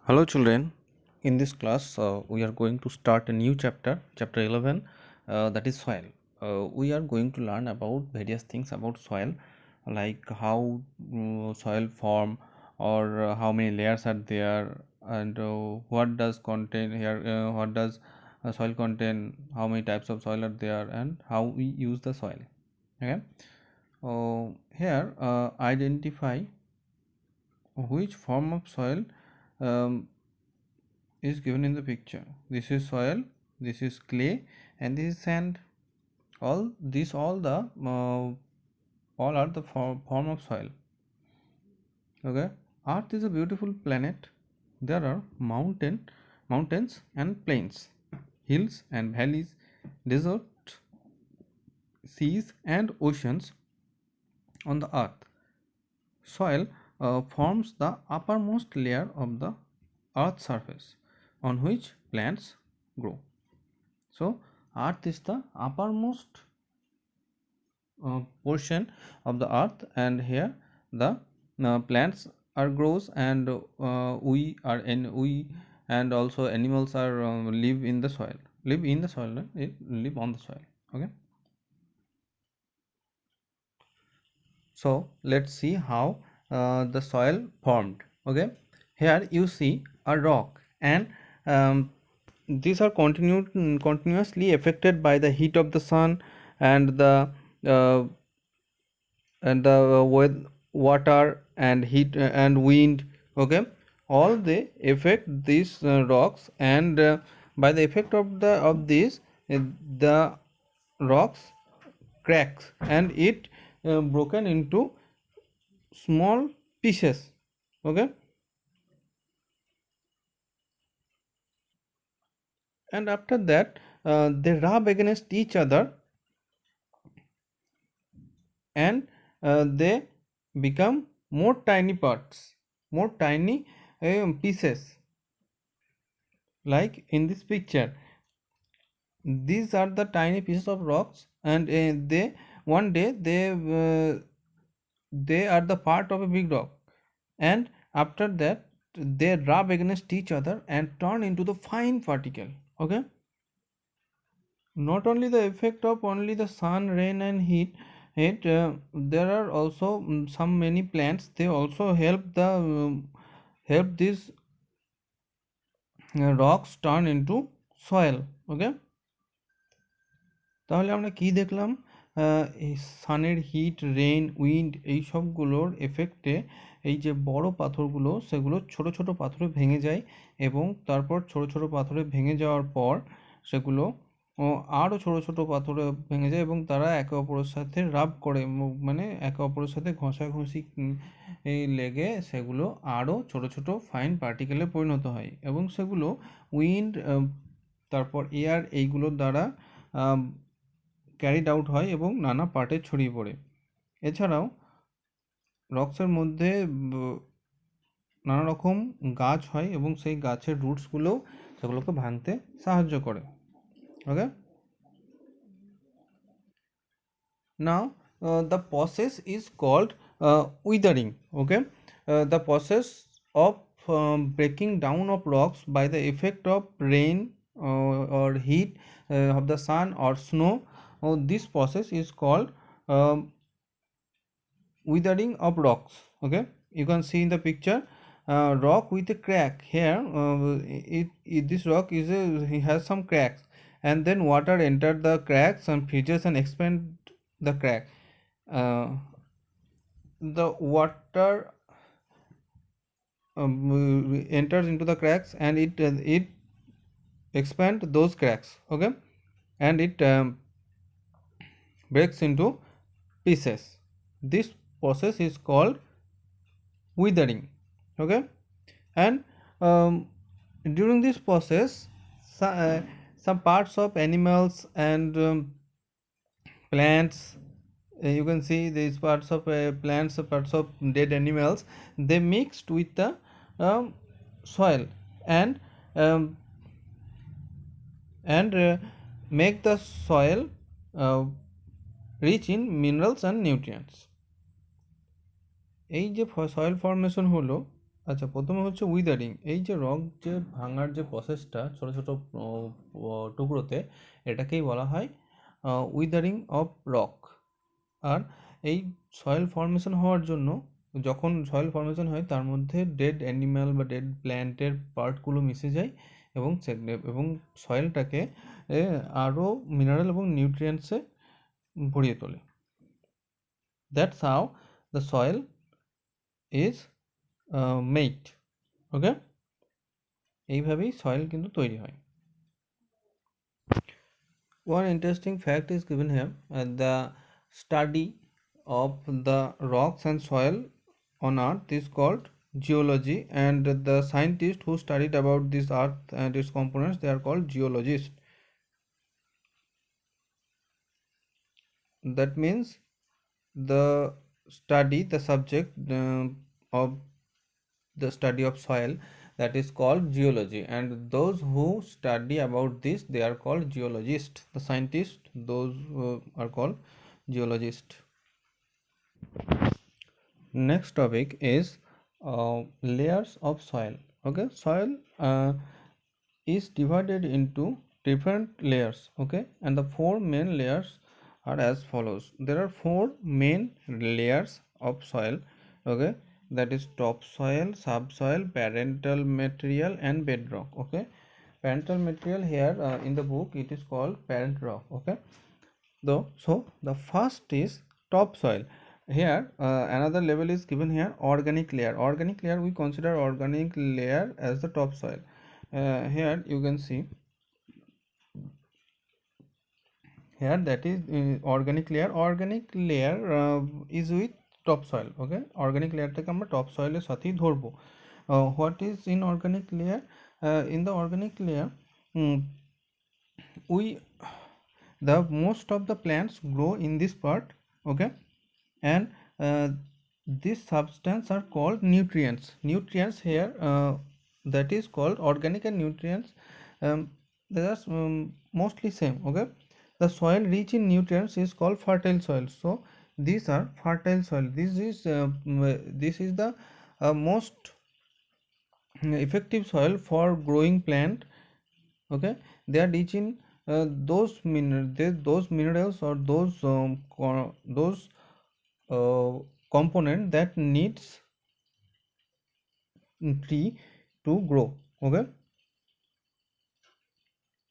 Hello children, in this class we are going to start a new chapter, chapter 11, that is soil. We are going to learn about various things about soil, like how soil form, or how many layers are there, and what does contain here, what does soil contain, how many types of soil are there, and how we use the soil. Okay. Here identify which form of soil um, is given in the picture. This is soil, this is clay, and this is sand. All are the form of soil. Okay. Earth is a beautiful planet. There are mountains and plains, hills and valleys, desert, seas and oceans on the earth. Soil forms the uppermost layer of the earth's surface on which plants grow. So, earth is the uppermost portion of the earth, and here the plants are grows, and we and also animals are live in the soil, live on the soil. Okay. So let's see how the soil formed. Okay, here you see a rock, and um, these are continuously affected by the heat of the sun and uh, with water and heat and wind. Okay, all they affect these rocks, and by the effect of this, the rocks cracks, and it broken into small pieces. Okay, and after that they rub against each other, and they become more tiny parts, more tiny pieces, like in this picture. These are the tiny pieces of rocks, and they one day they are the part of a big rock, and after that they rub against each other and turn into the fine particle. Okay, not only the effect of only the sun, rain and heat, there are also some many plants, they also help these rocks turn into soil. Okay, তাহলে আমরা কি দেখলাম? এই সানের hit, rain, wind এই সবগুলোর এফেক্টে এই যে বড় পাথরগুলো, সেগুলো ছোট ছোট পাথরে ভেঙে যায়, এবং তারপর ছোট ছোট পাথরে ভেঙে যাওয়ার পর সেগুলো আরও ছোট ছোট পাথরে ভেঙে যায়, এবং তারা একে অপরের সাথে রাব করে, মানে একে অপরের সাথে ঘষাঘষি লেগে সেগুলো আরও ছোট ছোট ফাইন পার্টিকেলে পরিণত হয়, এবং সেগুলো উইন্ড, তারপর এয়ার, এইগুলোর দ্বারা ক্যারিড আউট হয় এবং নানা পার্টে ছড়িয়ে পড়ে। এছাড়াও রক্সের মধ্যে নানা রকম গাছ হয়, এবং সেই গাছের রুটসগুলোও সেগুলোকে ভাঙতে সাহায্য করে। ওকে, নাও the process is called withering. Okay, the process of breaking down of rocks by the effect of rain or heat of the sun or snow. This process is called withering of rocks. Okay, you can see in the picture rock with a crack here. This rock he has some cracks, and then water enter the cracks and freezes and expand the crack. The water enters into the cracks, and it expand those cracks. Okay, and it breaks into pieces. This process is called withering. Okay, and during this process some parts of animals and plants, you can see these parts of plants, parts of dead animals, they mixed with the soil, and um, make the soil rich in minerals and nutrients. এই যে soil formation হলো, আচ্ছা, প্রথমে হচ্ছে উইদারিং। এই যে rock যে ভাঙার যে প্রসেসটা ছোট ছোট টুকরোতে, এটাকেই বলা হয় উইদারিং অফ রক। আর এই সয়েল ফর্মেশন হওয়ার জন্য, যখন সয়েল ফর্মেশন হয় তার মধ্যে ডেড অ্যানিম্যাল বা ডেড প্ল্যান্টের পার্টগুলো মিশে যায় এবং এবং সয়েলটাকে আরও মিনারেল এবং নিউট্রিয়েন্টসে ভরিয়ে তোলে। That's how the soil is made. Okay, এইভাবেই সয়েল কিন্তু তৈরি হয়। One interesting fact is given here. The study of the rocks and soil on Earth is called geology, and the scientists who studied about this Earth and its components, they are called geologists. That means the the subject of the study of soil, that is called geology, and those who study about this, they are called geologists. The scientists, those are called geologists. Next topic is layers of soil. Okay, soil is divided into different layers. Okay, and the four main layers are as follows. There are four main layers of soil. Okay, that is topsoil, subsoil, parental material, and bedrock. Okay, parental material here in the book it is called parent rock. Okay, though, so the first is topsoil. Here another level is given here, organic layer. Organic layer, we consider organic layer as the topsoil. Here you can see here, that is organic layer. Organic layer is with topsoil. Okay, organic layer থেকে আমরা topsoil এর সাথেই ধরবো। What is in organic layer? In the organic layer, we the most of the plants grow in this part. Okay, and these substance are called nutrients here, that is called organic and nutrients. They are mostly same. Okay, the soil rich in nutrients is called fertile soil. So these are fertile soil. This is the most effective soil for growing plant. Okay, they are rich in those minerals or those component that needs tree to grow. Okay,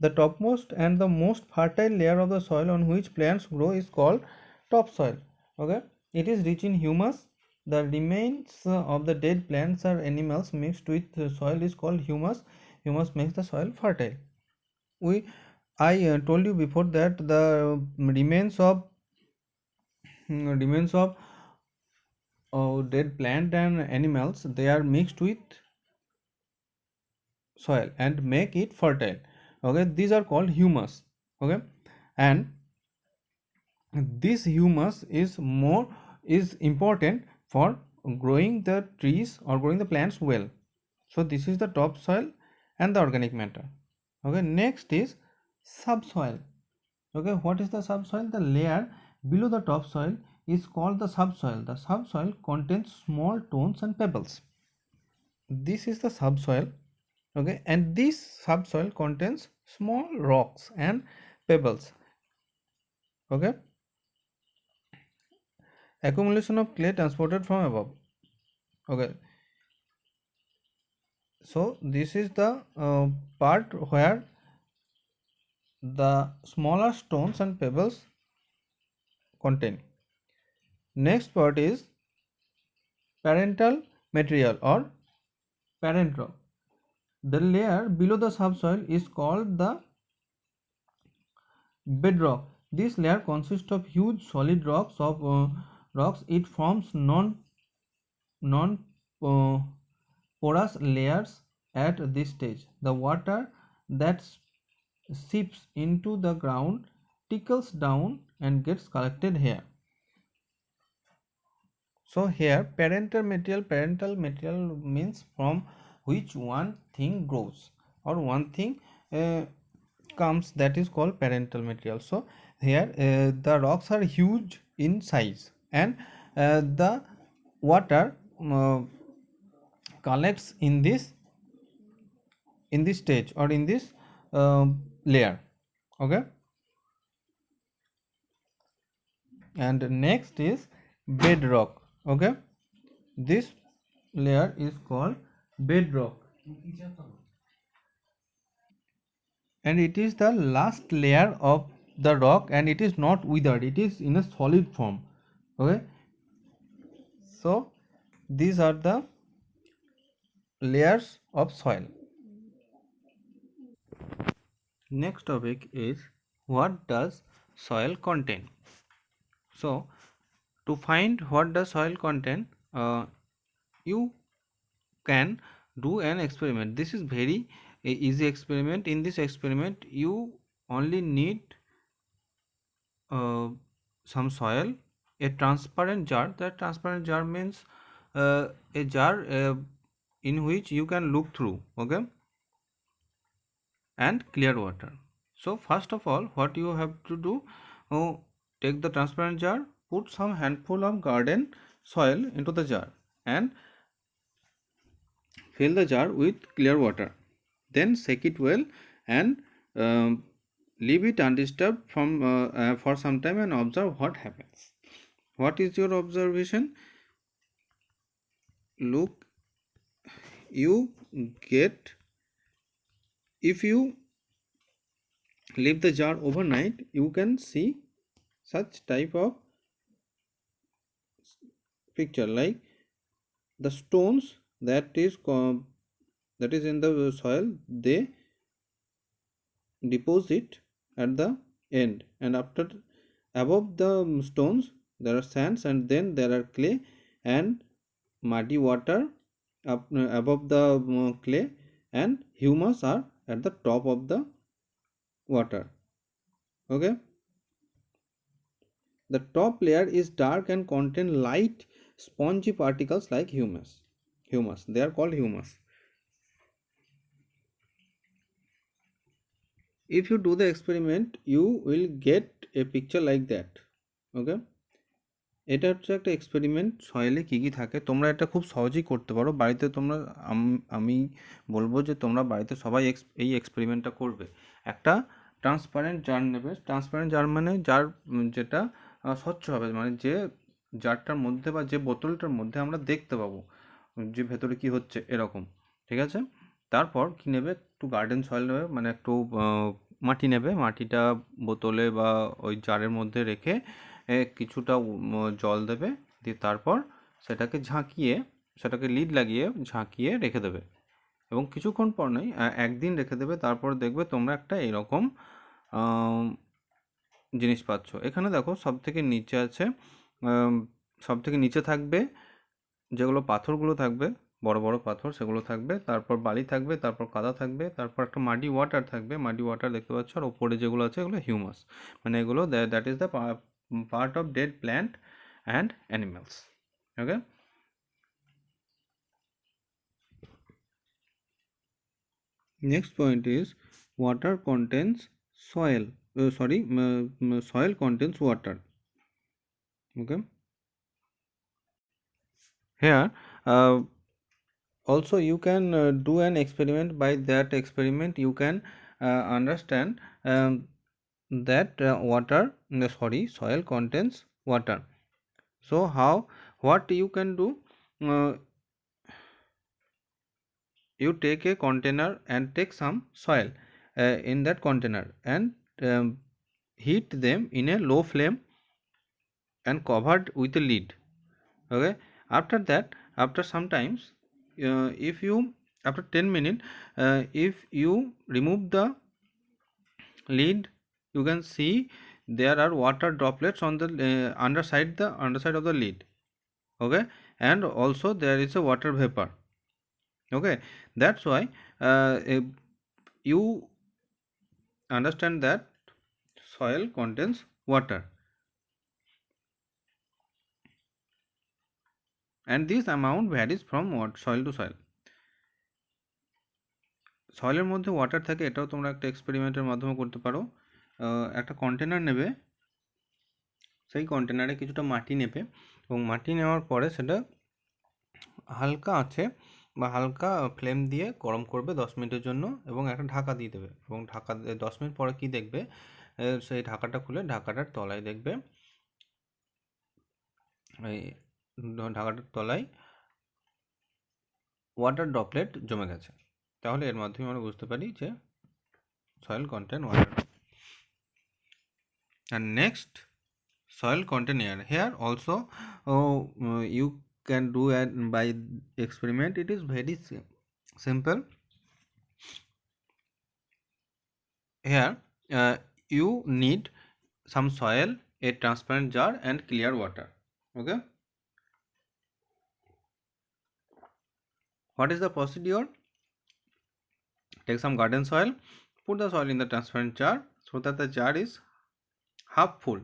the topmost and the most fertile layer of the soil on which plants grow is called topsoil. Okay, it is rich in humus. The remains of the dead plants or animals mixed with soil is called humus. Humus makes the soil fertile. I told you before that the remains of dead plant and animals, they are mixed with soil and make it fertile. Okay, these are called humus. Okay, and this humus is important for growing the trees or growing the plants well. So this is the topsoil and the organic matter. Okay, next is subsoil. Okay, what is the subsoil? The layer below the topsoil is called the subsoil. The subsoil contains small stones and pebbles. This is the subsoil. Okay, and this subsoil contains small rocks and pebbles. Okay, accumulation of clay transported from above. Okay, so this is the part where the smaller stones and pebbles contain. Next part is parental material or parent rock. The layer below the subsoil is called the bedrock. This layer consists of huge solid rocks. It forms non porous layers at this stage. The water that seeps into the ground trickles down and gets collected here. So here parental material means from which one thing grows or one thing comes, that is called parental material. So here the rocks are huge in size and the water collects in this stage or in this layer. Okay, and next is bedrock. Okay, this layer is called bedrock, and it is the last layer of the rock, and it is not withered, it is in a solid form. Okay, so these are the layers of soil. Next topic is, what does soil contain? So to find what the soil contain, you can do an experiment. This is very easy experiment. In this experiment you only need uh, some soil, a transparent jar. That transparent jar means a jar in which you can look through. Okay, and clear water. So first of all, what you have to do, take the transparent jar, put some handful of garden soil into the jar, and fill the jar with clear water. Then shake it well, and leave it undisturbed for some time, and observe what happens. What is your observation? Look, you get, if you leave the jar overnight, you can see such type of picture, like the stones that is in the soil, they deposit at the end, and after, above the stones there are sands, and then there are clay and muddy water above the clay, and humus are at the top of the water. Okay, the top layer is dark and contain light spongy particles like humus, they are called humus. If you do the experiment, you will get a picture like that. Okay, এটা হচ্ছে একটা experiment, সয়েলে কী কী থাকে। তোমরা এটা খুব সহজেই করতে পারো বাড়িতে। তোমরা আমি বলবো যে তোমরা বাড়িতে সবাই এই এক্সপেরিমেন্টটা করবে। একটা ট্রান্সপারেন্ট জার নেবে। ট্রান্সপারেন্ট জার মানে জার যেটা স্বচ্ছ হবে, মানে যে জারটার মধ্যে বা যে বোতলটার মধ্যে আমরা দেখতে পাবো যে ভেতরে কি হচ্ছে, এরকম। ঠিক আছে, তারপর কি নেবে, একটু গার্ডেন সয়েল নেবে, মানে একটু মাটি নেবে। মাটিটা বোতলে বা ওই জারের মধ্যে রেখে কিছুটা জল দেবে, দিয়ে তারপর সেটাকে লিড লাগিয়ে ঝাঁকিয়ে রেখে দেবে, এবং কিছুক্ষণ পর নয়, একদিন রেখে দেবে। তারপর দেখবে তোমরা একটা এরকম জিনিস পাচ্ছ। এখানে দেখো সব থেকে নিচে আছে, সব থেকে নিচে থাকবে যেগুলো পাথরগুলো থাকবে, বড় বড় পাথর সেগুলো থাকবে, তারপর বালি থাকবে, তারপর কাদা থাকবে, তারপর একটা মাডি ওয়াটার থাকবে, মাডি ওয়াটার দেখতে পাচ্ছ, আর ওপরে যেগুলো আছে এগুলো হিউমাস, মানে এগুলো that is the part of dead plant and animals. Okay, next point is, water contains soil, soil contains water. Okay, here also you can do an experiment. By that experiment you can understand that soil contains water. So what you can do, uh, you take a container and take some soil in that container, and heat them in a low flame and covered with a lid. Okay, after that, after sometimes, if you, after 10 minutes, if you remove the lid, you can see there are water droplets on the underside of the lid. Okay, and also there is a water vapor. Okay, that's why you understand that soil contains water, and this amount varies from soil to soil. সয়েলের মধ্যে water থাকে, এটাও তোমরা একটা এক্সপেরিমেন্টের মাধ্যমে করতে পারো। একটা container নেবে, সেই কন্টেনারে কিছুটা মাটি নেবে, এবং মাটি নেওয়ার পরে সেটা হালকা আছে বা হালকা ফ্লেম দিয়ে গরম করবে 10 মিনিটের জন্য এবং একটা ঢাকা দিয়ে দেবে এবং 10 মিনিট পরে কি দেখবে, সেই ঢাকাটা খুলে ঢাকাটার তলায় দেখবে, এই ঢাকাটার তলায় ওয়াটার ড্রপলেট জমে গেছে। তাহলে এর মাধ্যমে আমরা বুঝতে পারি যে soil contain water. And next, soil contain air. Here also you can do it by experiment. It is very simple. Here you need some soil, a transparent jar and clear water. Okay, what is the procedure? Take some garden soil, put the soil in the transparent jar so that the jar is half full.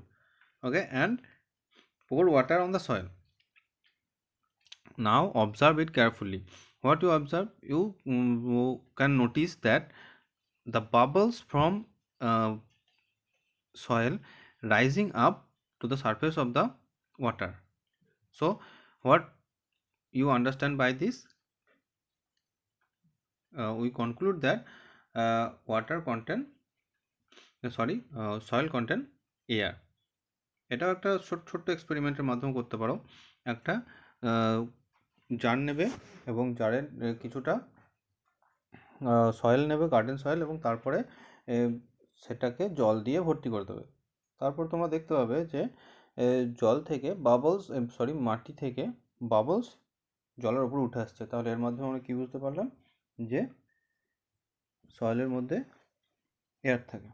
Okay, and pour water on the soil. Now observe it carefully. What you observe, you can notice that the bubbles from soil rising up to the surface of the water. So what you understand by this, we conclude that water contain soil contain air. এটাও একটা ছোট্ট এক্সপেরিমেন্টের মাধ্যমে করতে পারো। একটা jar নেবে এবং জারের কিছুটা সয়েল নেবে, গার্ডেন সয়েল, এবং তারপরে সেটাকে জল দিয়ে ভর্তি করে দেবে। তারপর তোমরা দেখতে পাবে যে জল থেকে বাবলস, মাটি থেকে বাবলস জলের উপর উঠে আসছে। তাহলে এর মাধ্যমে আমরা কি বুঝতে পারলাম যে সয়েলের মধ্যে এয়ার থাকে।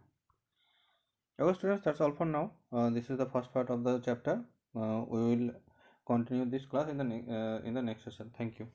Okay students, that's all for now. This is the first part of the chapter. We will continue this class in the next session. Thank you.